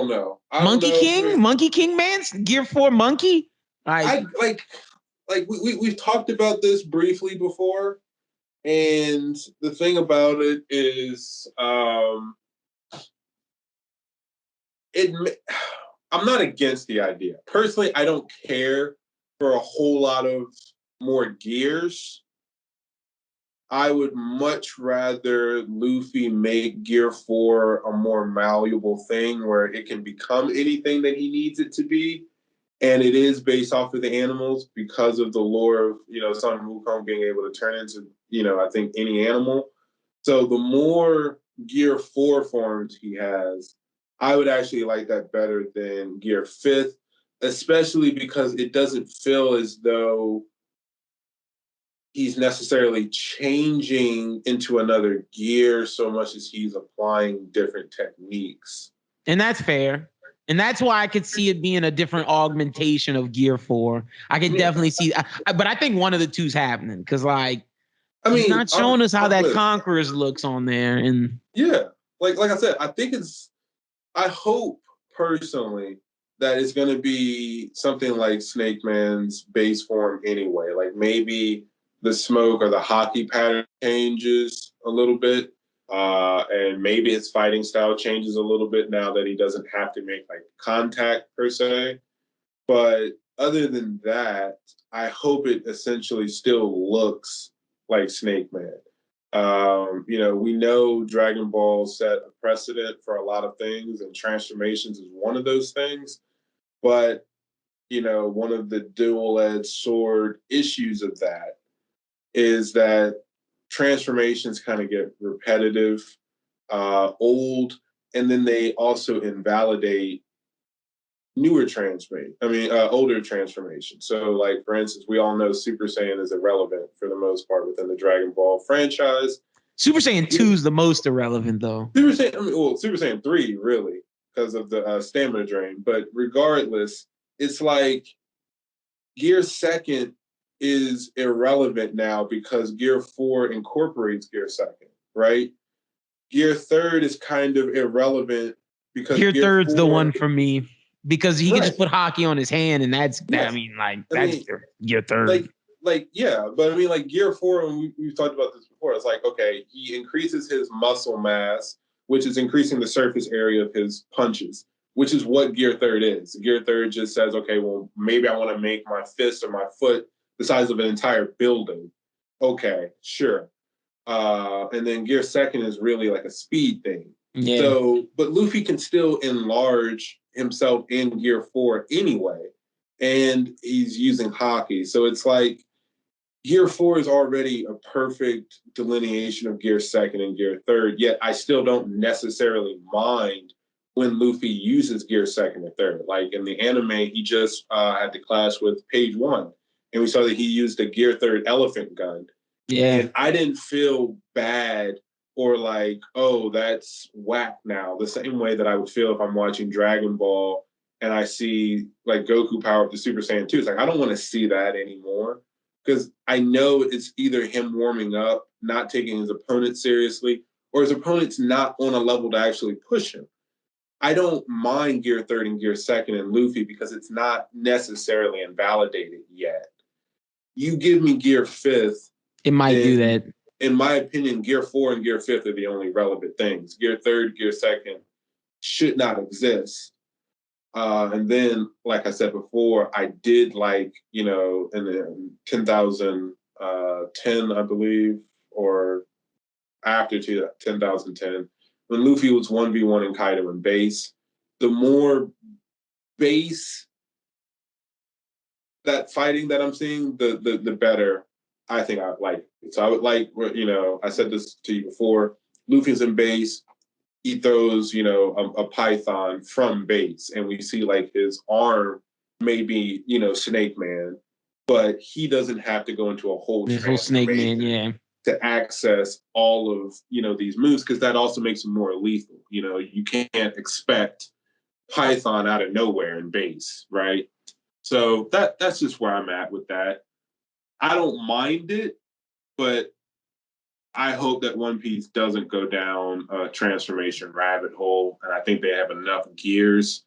know. Monkey King? Monkey King Man? Gear 4 Monkey? Like we've talked about this briefly before. And the thing about it is, I'm not against the idea. Personally, I don't care for a whole lot of more gears. I would much rather Luffy make Gear 4 a more malleable thing where it can become anything that he needs it to be. And it is based off of the animals because of the lore of, you know, Son Wukong being able to turn into, you know, I think any animal. So the more Gear 4 forms he has, I would actually like that better than Gear 5th, especially because it doesn't feel as though he's necessarily changing into another gear so much as he's applying different techniques. And that's fair. And that's why I could see it being a different augmentation of Gear 4. I could definitely see, but I think one of the two's happening because, like, he's not showing us how that Conquerors looks on there. And yeah, like I said, I hope personally that it's going to be something like Snake Man's base form anyway. Like maybe the smoke or the hockey pattern changes a little bit, And maybe his fighting style changes a little bit now that he doesn't have to make like contact per se. But other than that, I hope it essentially still looks like Snake Man. We know Dragon Ball set a precedent for a lot of things, and transformations is one of those things. But one of the dual-edged sword issues of that is that transformations kind of get repetitive, old, and then they also invalidate older transformations. So, like, for instance, we all know Super Saiyan is irrelevant for the most part within the Dragon Ball franchise. Super Saiyan 2 is the most irrelevant, though. Super Saiyan 3, really, because of the stamina drain. But regardless, it's like Gear Second is irrelevant now because Gear 4 incorporates Gear Second, right? Gear Third is kind of irrelevant because Gear Third's 4, the one for me because he right. can just put hockey on his hand, and that's Gear Third. Yeah, but I mean, like Gear 4, and we've talked about this before. It's like, okay, he increases his muscle mass, which is increasing the surface area of his punches, which is what Gear Third is. Gear Third just says, okay, well, maybe I want to make my fist or my foot the size of an entire building. Okay, sure. And then Gear Second is really like a speed thing. Yeah. So, but Luffy can still enlarge himself in Gear 4 anyway, and he's using hockey. So it's like Gear 4 is already a perfect delineation of Gear Second and Gear Third, yet I still don't necessarily mind when Luffy uses Gear Second or Third. Like in the anime, he just had to clash with Page One, and we saw that he used a Gear Third elephant gun. Yeah. And I didn't feel bad or like, oh, that's whack now. The same way that I would feel if I'm watching Dragon Ball and I see like Goku power up to Super Saiyan 2. It's like, I don't want to see that anymore because I know it's either him warming up, not taking his opponent seriously, or his opponent's not on a level to actually push him. I don't mind Gear Third and Gear Second and Luffy because it's not necessarily invalidated yet. You give me Gear Fifth, it might do that. In my opinion, Gear 4 and Gear 5th are the only relevant things. Gear 3rd, Gear 2nd should not exist. And then, like I said before, I did like, in the 10,010, I believe, or after 10,010, when Luffy was 1v1 in Kaido and base, the more base that fighting that I'm seeing, the better I think I like it. So I would like, I said this to you before, Luffy's in base, he throws, a python from base, and we see like his arm maybe, Snake Man, but he doesn't have to go into a whole Snake Man, yeah, to access all of, these moves, because that also makes him more lethal. You can't expect Python out of nowhere in base, right? So that's just where I'm at with that. I don't mind it, but I hope that One Piece doesn't go down a transformation rabbit hole. And I think they have enough gears,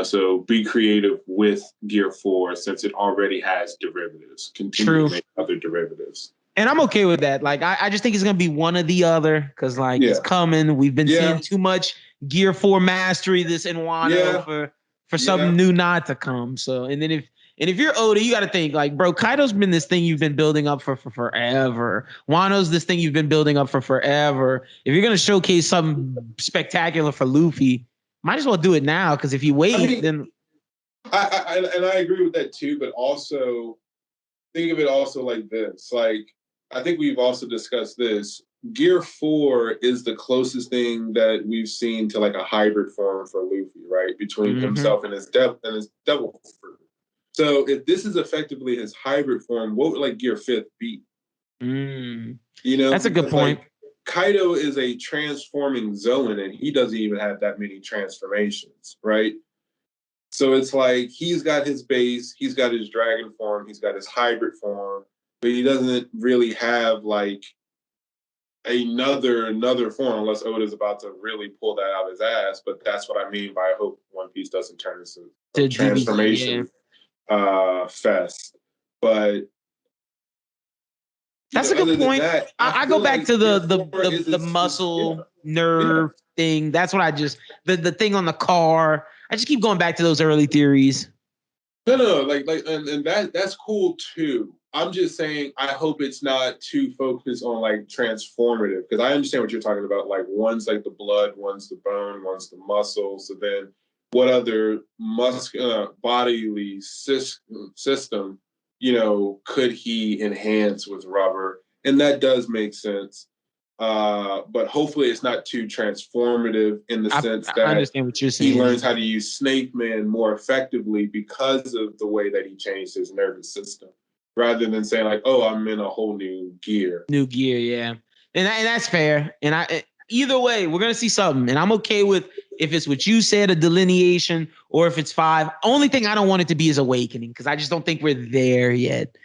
so be creative with Gear 4 since it already has derivatives. Continue to make other derivatives. And I'm okay with that. Like, I just think it's going to be one or the other because, like, it's coming. We've been seeing too much Gear 4 mastery this in Wano for something new not to come. So, and if you're Oda, you got to think like, bro, Kaido's been this thing you've been building up for forever. Wano's this thing you've been building up for forever. If you're going to showcase something spectacular for Luffy, might as well do it now. Because if you wait, then. I agree with that too, but also think of it also like this. Like, I think we've also discussed this. Gear 4 is the closest thing that we've seen to like a hybrid form for Luffy, right? Between himself and his devil fruit. So if this is effectively his hybrid form, what would like Gear 5th be? That's a good point. Like, Kaido is a transforming Zoan, and he doesn't even have that many transformations, right? So it's like he's got his base, he's got his dragon form, he's got his hybrid form, but he doesn't really have like another form unless Oda's about to really pull that out of his ass. But that's what I mean by I hope One Piece doesn't turn into a transformation fest. But That's a good point. That, I go back like to the is muscle yeah. nerve thing. That's what I just the thing on the car. I just keep going back to those early theories. No, and that's cool too. I'm just saying, I hope it's not too focused on like transformative, because I understand what you're talking about. Like one's like the blood, one's the bone, one's the muscle. So then, what other bodily system, could he enhance with rubber? And that does make sense. But hopefully, it's not too transformative in the sense I that understand what you're he saying. learns how to use Snake Man more effectively because of the way that he changed his nervous system, rather than saying like, "Oh, I'm in a whole new gear." New gear, yeah, and that's fair. And either way, we're gonna see something, and I'm okay with if it's what you said, a delineation, or if it's 5. Only thing I don't want it to be is awakening, because I just don't think we're there yet.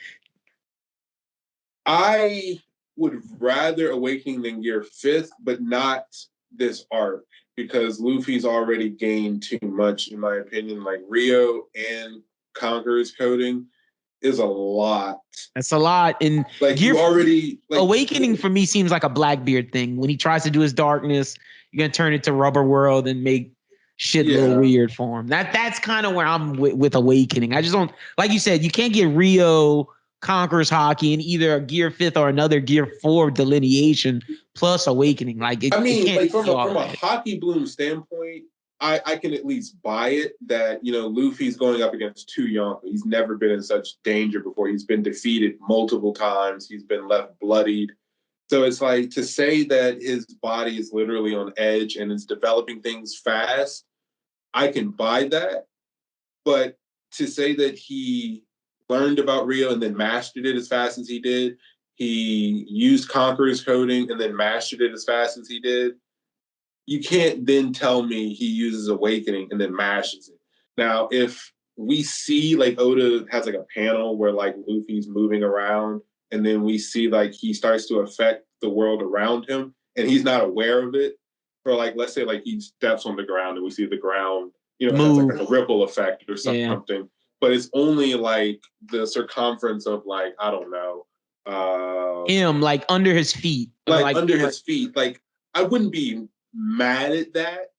I would rather Awakening than Gear 5th, but not this arc, because Luffy's already gained too much, in my opinion. Like Rio and Conqueror's coding is a lot. That's a lot. And like Gear you already like Awakening for me seems like a Blackbeard thing. When he tries to do his darkness, you're gonna turn it to Rubber World and make shit a little weird for him. That's kind of where I'm with Awakening. I just don't, like you said, you can't get Rio Conquers Hockey in either a Gear 5th or another Gear 4 delineation plus Awakening. Like it can't like from from a Hockey Bloom standpoint, I can at least buy it that, Luffy's going up against two Yonko. He's never been in such danger before. He's been defeated multiple times. He's been left bloodied. So it's like, to say that his body is literally on edge and is developing things fast, I can buy that. But to say that he learned about Rio and then mastered it as fast as he did, he used Conqueror's coding and then mastered it as fast as he did, you can't then tell me he uses Awakening and then mashes it. Now, if we see like Oda has like a panel where like Luffy's moving around, and then we see like he starts to affect the world around him and he's not aware of it, or like let's say like he steps on the ground and we see the ground, has like a ripple effect or something. Yeah. But it's only like the circumference of like, I don't know, him, like under his feet. Like under his feet. Like, I wouldn't be mad at that,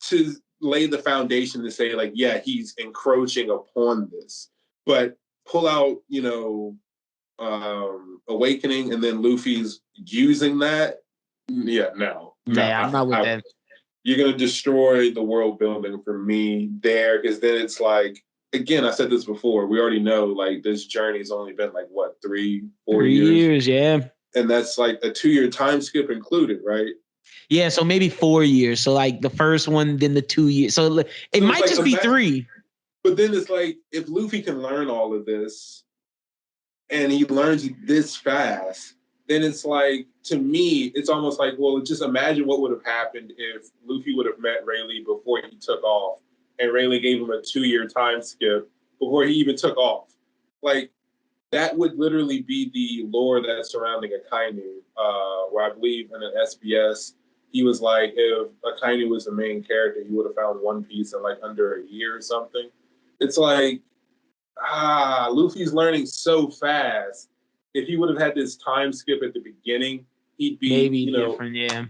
to lay the foundation to say like, yeah, he's encroaching upon this. But pull out, Awakening and then Luffy's using that. Yeah, no. I'm not with that. You're going to destroy the world building for me there, because then it's like, again, I said this before, we already know like this journey's only been like what, 3-4 years, yeah. And that's like a 2-year time skip included, right? Yeah, so maybe 4 years. So like the first one, then the 2 years. So it might like just be 3. But then it's like, if Luffy can learn all of this and he learns this fast, then it's like, to me, it's almost like, well, just imagine what would have happened if Luffy would have met Rayleigh before he took off, and Rayleigh gave him a 2-year time skip before he even took off. Like, that would literally be the lore that's surrounding Akainu, where I believe in an SBS, he was like, if Akainu was the main character, he would have found One Piece in like under a year or something. It's like, Luffy's learning so fast. If he would have had this time skip at the beginning, he'd be maybe different, yeah.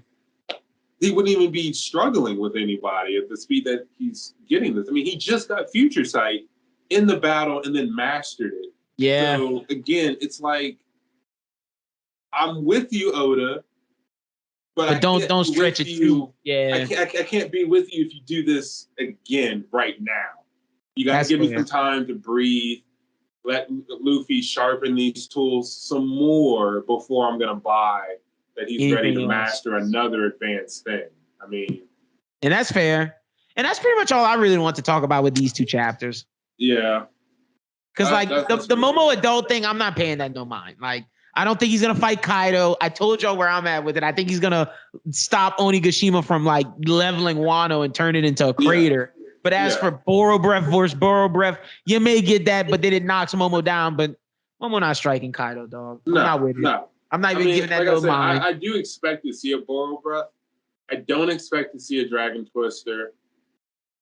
He wouldn't even be struggling with anybody at the speed that he's getting this. I mean, he just got Future Sight in the battle and then mastered it. Yeah. So again, it's like, I'm with you, Oda, but don't stretch it too. Yeah, I can't be with you if you do this again right now. You got to give me some time to breathe. Let Luffy sharpen these tools some more before I'm gonna buy that he's ready to master another advanced thing. I mean, and that's fair. And that's pretty much all I really want to talk about with these 2 chapters. Yeah. Because like the Momo adult thing, I'm not paying that no mind. Like, I don't think he's gonna fight Kaido. I told y'all where I'm at with it. I think he's gonna stop Onigashima from like leveling Wano and turn it into a crater. Yeah. But as for Boro Breath versus Boro Breath, you may get that, but then it knocks Momo down. But Momo not striking Kaido, dog. I'm not with it. I'm not even giving that no mind. I do expect to see a Boro Breath. I don't expect to see a Dragon Twister.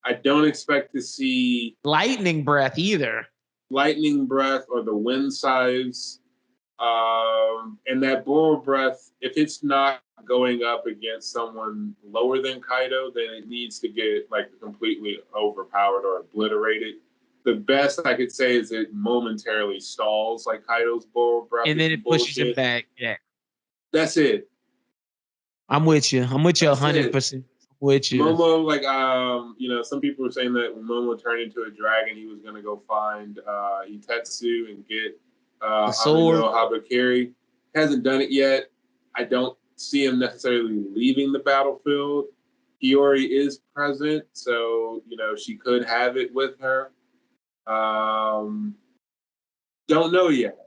I don't expect to see Lightning Breath either. Lightning Breath or the Wind Size. And that Boro breath, if it's not going up against someone lower than Kaido, then it needs to get like completely overpowered or obliterated. The best I could say is it momentarily stalls like Kaido's Boro breath, and then it pushes him bullshit. back. Yeah, That's it. I'm with you. I'm with you 100%. With you. Momo, like some people were saying that when Momo turned into a dragon, he was gonna go find Itetsu and get The sword. Habakiri. Hasn't done it yet. I don't see him necessarily leaving the battlefield. Hiyori is present, so she could have it with her. Don't know yet.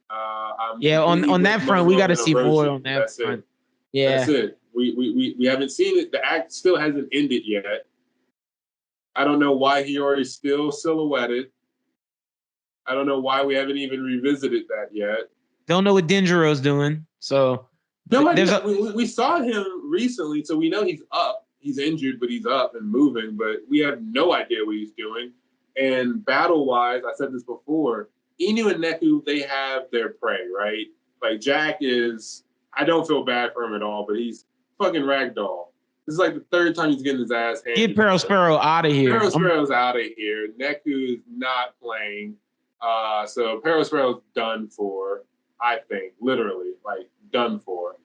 On that front, we got to see more on that front. It. Yeah, that's it. We haven't seen it. The act still hasn't ended yet. I don't know why Hiyori's still silhouetted. I don't know why we haven't even revisited that yet. Don't know what Denjiro's doing. So we saw him recently, so we know he's up. He's injured, but he's up and moving. But we have no idea what he's doing. And battle-wise, I said this before, Inu and Neku, they have their prey, right? Like Jack is, I don't feel bad for him at all, but he's fucking ragdoll. This is like the third time he's getting his ass handed. Get Pearl Sparrow out of here. Pearl Sparrow's out of here. Neku is not playing. So Pearl Sparrow's done for, I think, literally, like done for.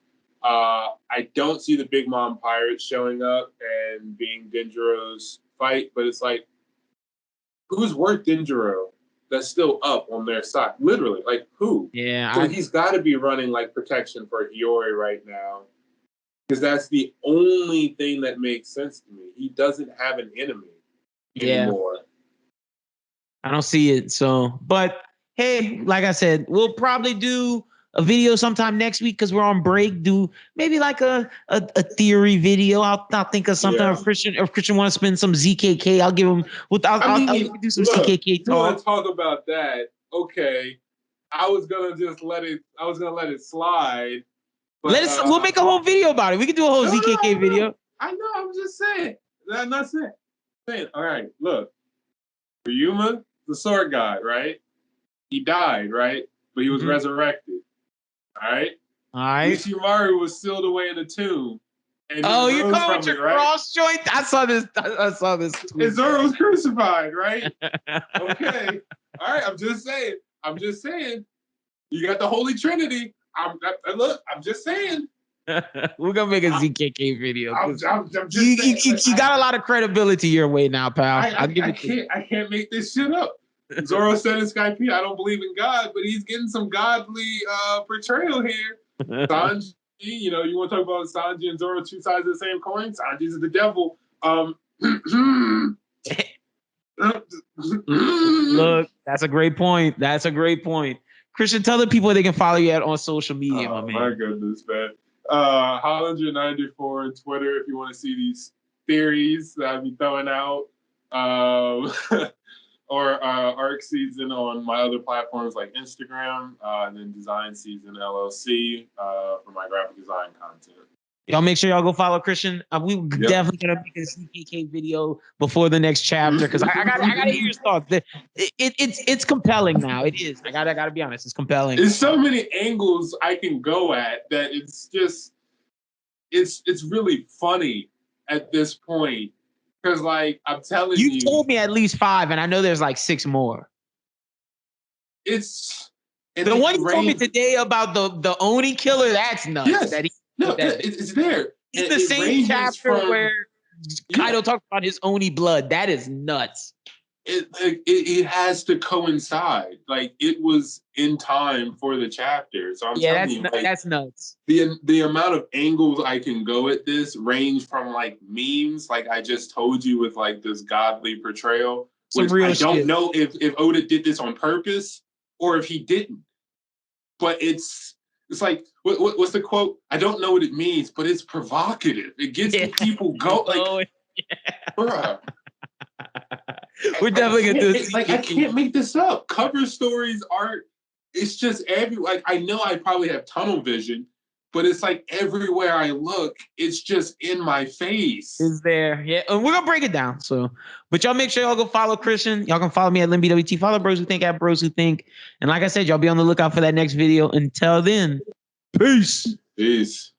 I don't see the Big Mom Pirates showing up and being Denjiro's fight, but it's like, who's worth Denjiro that's still up on their side? Literally, like who? Yeah. So he's got to be running like protection for Hiyori right now, because that's the only thing that makes sense to me. He doesn't have an enemy anymore. I don't see it. So, but hey, like I said, we'll probably do a video sometime next week because we're on break. Do maybe like a theory video. I'll think of something. Yeah. If Christian want to spend some ZKK, I'll give him. I'll do some ZKK talk. You want to talk about that? Okay, I was gonna let it slide. But, we'll make a whole video about it. We can do a whole ZKK video. I know. I'm just saying. I'm not saying. All right, look, Ryuma, the sword god, right? He died, right? But he was resurrected. All right. Yoshimaru was sealed away in a tomb. And you're calling with your cross joint? I saw this. And Zoro was crucified, right? Okay. All right. I'm just saying. You got the Holy Trinity. I'm just saying. We're gonna make a ZKK video. I'm just saying. You got a lot of credibility your way now, pal. I can't make this shit up. Zoro said in Skype, I don't believe in God, but he's getting some godly portrayal here. Sanji, you want to talk about Sanji and Zoro, two sides of the same coin? Sanji's the devil. Look, that's a great point. Christian, tell the people they can follow you on social media, my man. My goodness, man. Hollinger94 on Twitter if you want to see these theories that I'll be throwing out. Or Arc Season on my other platforms like Instagram, and then Design Season LLC for my graphic design content. Y'all make sure y'all go follow Christian. We definitely gonna make a CKK video before the next chapter because I gotta hear his thoughts. It's compelling now. It is. I gotta be honest. It's compelling. There's so many angles I can go at that it's just it's really funny at this point. Because, like, I'm telling you. You told me at least 5, and I know there's like 6 more. It's the one you told me today about the Oni killer. That's nuts. Yes. It's there. It's the same chapter where Kaido talked about his Oni blood. That is nuts. It has to coincide. Like, it was in time for the chapter. So I'm telling you, that's nuts. The amount of angles I can go at this range from like memes, like I just told you, with like this godly portrayal. Which I don't know if Oda did this on purpose or if he didn't. But it's like what's the quote? I don't know what it means, but it's provocative. It gets people go like, bruh. We're definitely gonna do this. Like, I can't make this up. Cover stories aren't. It's just I know I probably have tunnel vision, but it's like everywhere I look, it's just in my face. Is there? Yeah, and we're gonna break it down. So, but y'all make sure y'all go follow Christian. Y'all can follow me at LimbWT. Follow Bros Who Think at Bros Who Think. And like I said, y'all be on the lookout for that next video. Until then, peace. Peace.